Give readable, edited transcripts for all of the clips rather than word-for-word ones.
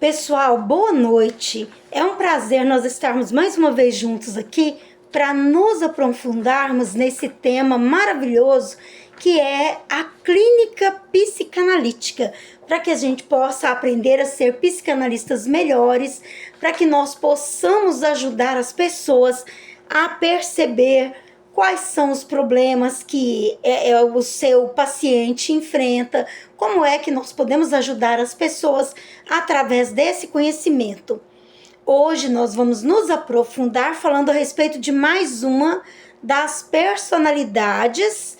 Pessoal, boa noite. É um prazer nós estarmos mais uma vez juntos aqui para nos aprofundarmos nesse tema maravilhoso que é a clínica psicanalítica, para que a gente possa aprender a ser psicanalistas melhores, para que nós possamos ajudar as pessoas a perceber quais são os problemas que o seu paciente enfrenta, como é que nós podemos ajudar as pessoas através desse conhecimento. Hoje nós vamos nos aprofundar falando a respeito de mais uma das personalidades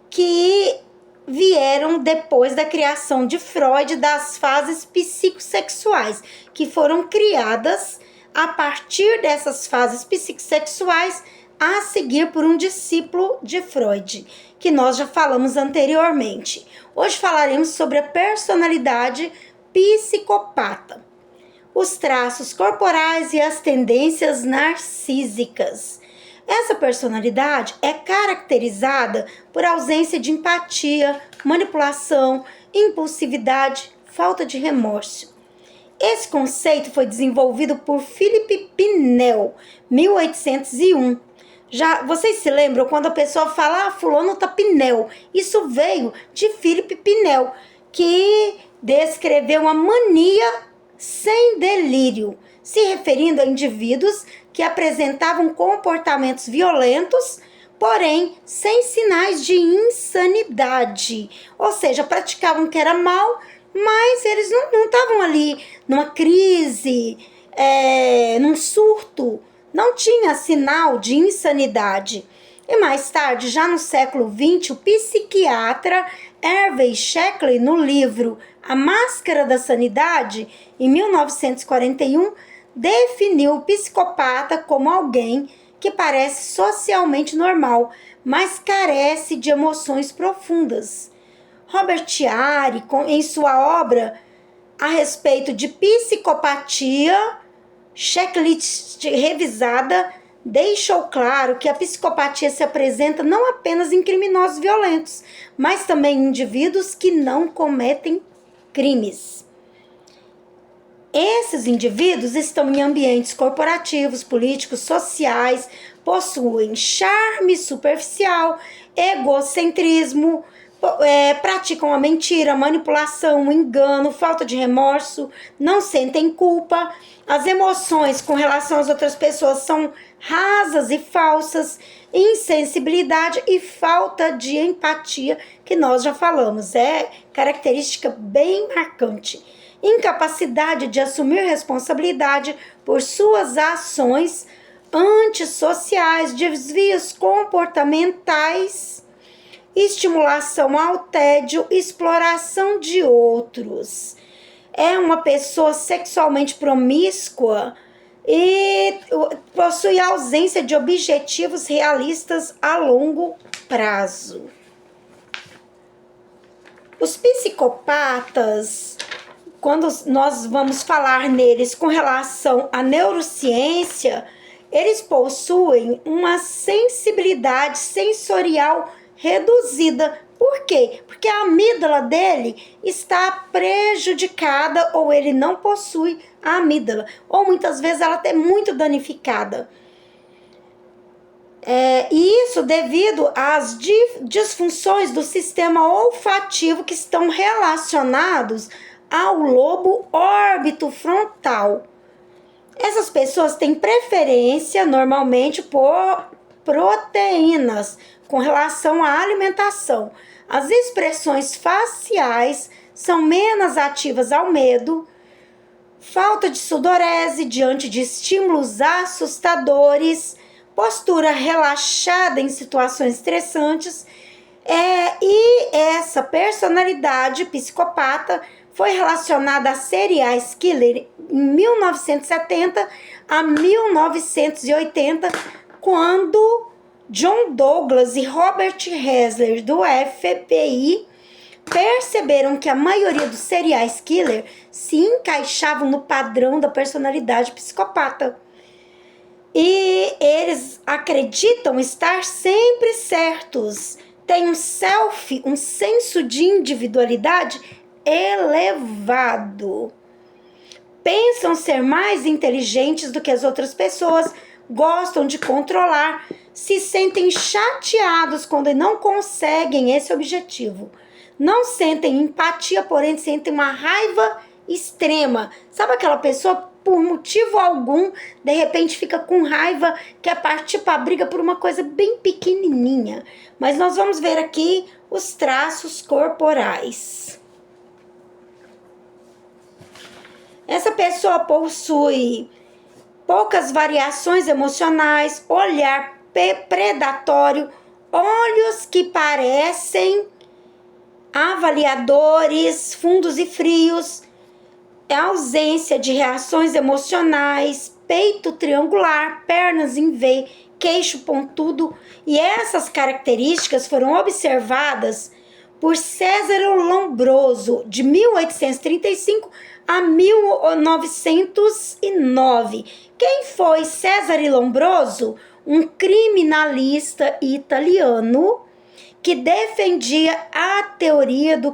que vieram depois da criação de Freud, das fases psicossexuais, que foram criadas a partir dessas fases psicossexuais a seguir por um discípulo de Freud, que nós já falamos anteriormente. Hoje falaremos sobre a personalidade psicopata, os traços corporais e as tendências narcísicas. Essa personalidade é caracterizada por ausência de empatia, manipulação, impulsividade, falta de remorso. Esse conceito foi desenvolvido por Philippe Pinel, 1801. Já vocês se lembram quando a pessoa fala, fulano tá Pinel? Isso veio de Philippe Pinel, que descreveu uma mania sem delírio, se referindo a indivíduos que apresentavam comportamentos violentos, porém sem sinais de insanidade. Ou seja, praticavam o que era mal, mas eles não estavam ali numa crise, num surto. Não tinha sinal de insanidade. E mais tarde, já no século XX, o psiquiatra Hervey Sheckley, no livro A Máscara da Sanidade, em 1941, definiu o psicopata como alguém que parece socialmente normal, mas carece de emoções profundas. Robert Chiari, em sua obra a respeito de psicopatia, checklist revisada, deixou claro que a psicopatia se apresenta não apenas em criminosos violentos, mas também em indivíduos que não cometem crimes. Esses indivíduos estão em ambientes corporativos, políticos, sociais, possuem charme superficial, egocentrismo, praticam a mentira, a manipulação, o engano, falta de remorso, não sentem culpa. As emoções com relação às outras pessoas são rasas e falsas, insensibilidade e falta de empatia, que nós já falamos, é característica bem marcante. Incapacidade de assumir responsabilidade por suas ações antissociais, desvios comportamentais, estimulação ao tédio, exploração de outros. É uma pessoa sexualmente promíscua e possui ausência de objetivos realistas a longo prazo. Os psicopatas, quando nós vamos falar neles com relação à neurociência, eles possuem uma sensibilidade sensorial reduzida. Por quê? Porque a amígdala dele está prejudicada ou ele não possui a amígdala. Ou muitas vezes ela é muito danificada. Isso devido às disfunções do sistema olfativo que estão relacionados ao lobo órbito frontal. Essas pessoas têm preferência normalmente por proteínas com relação à alimentação. As expressões faciais são menos ativas ao medo, falta de sudorese diante de estímulos assustadores, postura relaxada em situações estressantes. E essa personalidade psicopata foi relacionada a serial killer em 1970 a 1980, quando John Douglas e Robert Hessler, do FBI, perceberam que a maioria dos serial killers se encaixavam no padrão da personalidade psicopata. E eles acreditam estar sempre certos, têm um senso de individualidade elevado. pensam ser mais inteligentes do que as outras pessoas, gostam de controlar, se sentem chateados quando não conseguem esse objetivo. Não sentem empatia, porém sentem uma raiva extrema. Sabe aquela pessoa, por motivo algum, de repente fica com raiva, quer partir para a briga por uma coisa bem pequenininha. Mas nós vamos ver aqui os traços corporais. Essa pessoa possui poucas variações emocionais, olhar predatório, olhos que parecem avaliadores, fundos e frios, ausência de reações emocionais, peito triangular, pernas em V, queixo pontudo. E essas características foram observadas por César Lombroso, de 1835 a 1909. Quem foi César Lombroso? Um criminalista italiano que defendia a teoria do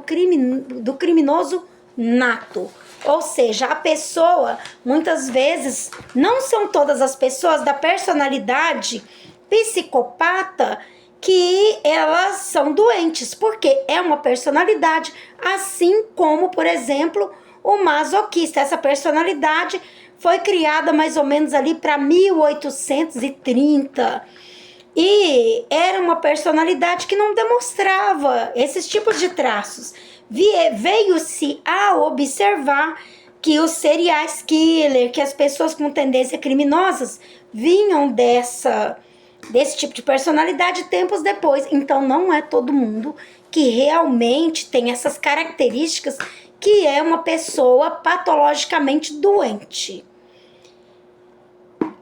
criminoso nato. Ou seja, a pessoa, muitas vezes, não são todas as pessoas da personalidade psicopata que elas são doentes, porque é uma personalidade, assim como, por exemplo, o masoquista. Essa personalidade foi criada mais ou menos ali para 1830 e era uma personalidade que não demonstrava esses tipos de traços. Veio-se a observar que os serial killer, que as pessoas com tendência criminosas vinham desse tipo de personalidade tempos depois. Então não é todo mundo que realmente tem essas características que é uma pessoa patologicamente doente.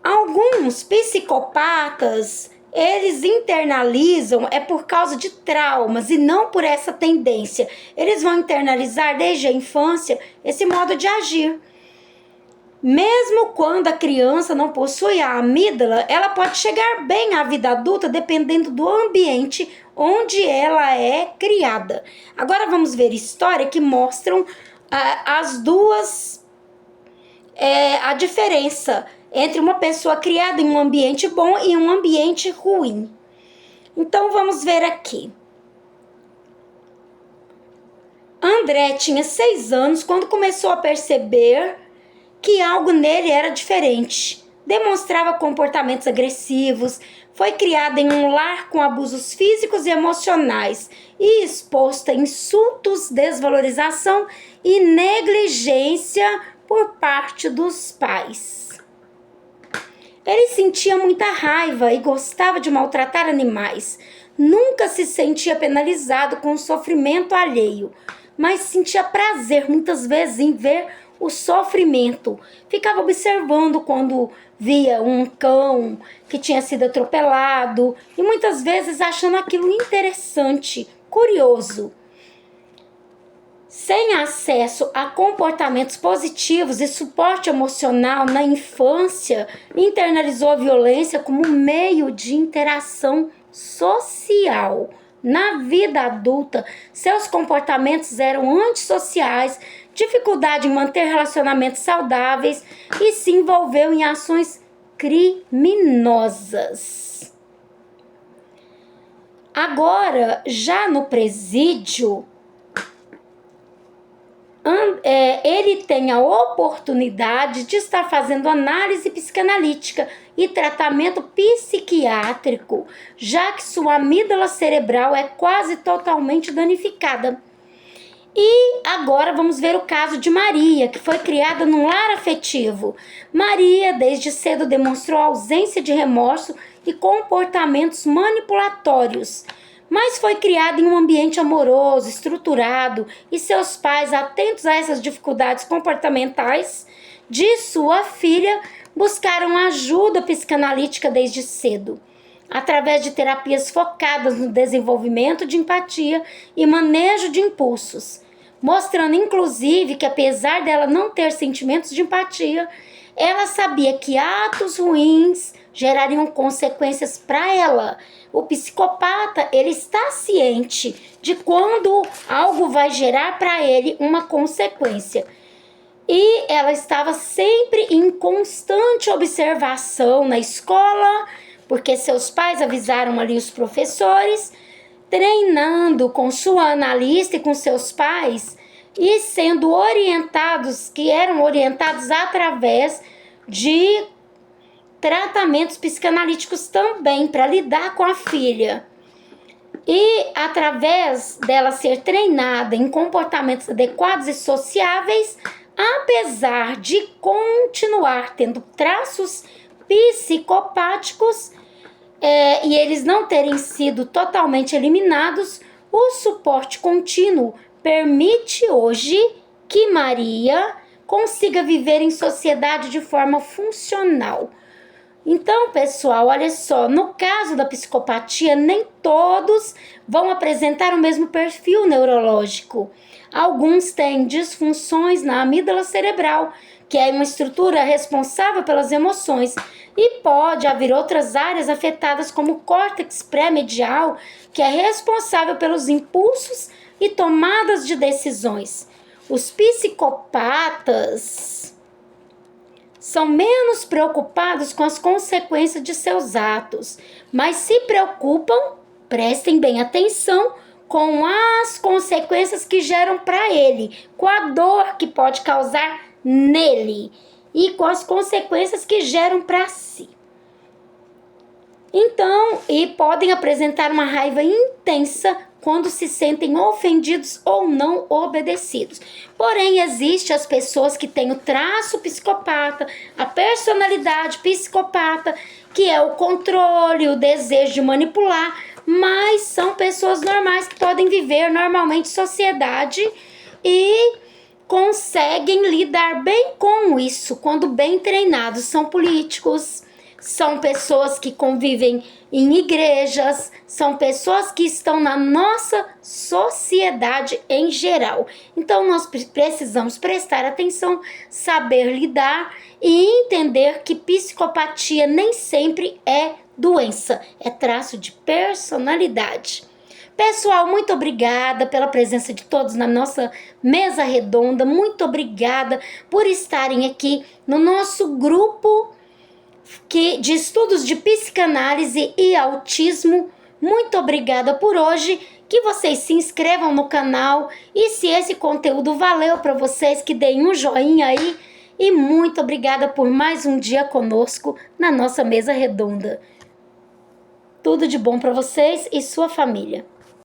Alguns psicopatas, eles internalizam por causa de traumas e não por essa tendência. Eles vão internalizar desde a infância esse modo de agir. Mesmo quando a criança não possui a amígdala, ela pode chegar bem à vida adulta dependendo do ambiente onde ela é criada. Agora vamos ver histórias que mostram as duas, a diferença entre uma pessoa criada em um ambiente bom e um ambiente ruim. Então vamos ver aqui. André tinha 6 anos quando começou a perceber que algo nele era diferente. Demonstrava comportamentos agressivos, foi criada em um lar com abusos físicos e emocionais e exposta a insultos, desvalorização e negligência por parte dos pais. Ele sentia muita raiva e gostava de maltratar animais. Nunca se sentia penalizado com o sofrimento alheio, mas sentia prazer muitas vezes em ver o sofrimento. Ficava observando quando via um cão que tinha sido atropelado e muitas vezes achando aquilo interessante, curioso. Sem acesso a comportamentos positivos e suporte emocional na infância, internalizou a violência como meio de interação social. Na vida adulta, seus comportamentos eram antissociais, dificuldade em manter relacionamentos saudáveis e se envolveu em ações criminosas. Agora, já no presídio, ele tem a oportunidade de estar fazendo análise psicanalítica e tratamento psiquiátrico, já que sua amígdala cerebral é quase totalmente danificada. E agora vamos ver o caso de Maria, que foi criada num lar afetivo. Maria, desde cedo, demonstrou ausência de remorso e comportamentos manipulatórios, mas foi criada em um ambiente amoroso, estruturado, e seus pais, atentos a essas dificuldades comportamentais de sua filha, buscaram ajuda psicanalítica desde cedo, através de terapias focadas no desenvolvimento de empatia e manejo de impulsos, mostrando inclusive que, apesar dela não ter sentimentos de empatia, ela sabia que atos ruins gerariam consequências para ela. O psicopata, ele está ciente de quando algo vai gerar para ele uma consequência. e ela estava sempre em constante observação na escola, porque seus pais avisaram ali os professores, treinando com sua analista e com seus pais e sendo orientados, que eram orientados através de tratamentos psicanalíticos também para lidar com a filha. E através dela ser treinada em comportamentos adequados e sociáveis, apesar de continuar tendo traços psicopáticos e eles não terem sido totalmente eliminados, o suporte contínuo permite hoje que Maria consiga viver em sociedade de forma funcional. Então, pessoal, olha só, no caso da psicopatia, nem todos vão apresentar o mesmo perfil neurológico. Alguns têm disfunções na amígdala cerebral, que é uma estrutura responsável pelas emoções, e pode haver outras áreas afetadas como o córtex pré-medial, que é responsável pelos impulsos e tomadas de decisões. Os psicopatas são menos preocupados com as consequências de seus atos, mas se preocupam, prestem bem atenção, com as consequências que geram para ele, com a dor que pode causar nele e com as consequências que geram para si. Então, e podem apresentar uma raiva intensa quando se sentem ofendidos ou não obedecidos. Porém, existem as pessoas que têm o traço psicopata, a personalidade psicopata, que é o controle, o desejo de manipular, mas são pessoas normais que podem viver normalmente em sociedade e conseguem lidar bem com isso quando bem treinados. São políticos, são pessoas que convivem em igrejas, são pessoas que estão na nossa sociedade em geral. Então, nós precisamos prestar atenção, saber lidar e entender que psicopatia nem sempre é doença, é traço de personalidade. Pessoal, muito obrigada pela presença de todos na nossa mesa redonda, muito obrigada por estarem aqui no nosso grupo de estudos de psicanálise e autismo. Muito obrigada por hoje, que vocês se inscrevam no canal e se esse conteúdo valeu para vocês, que deem um joinha aí, e muito obrigada por mais um dia conosco na nossa mesa redonda. Tudo de bom para vocês e sua família.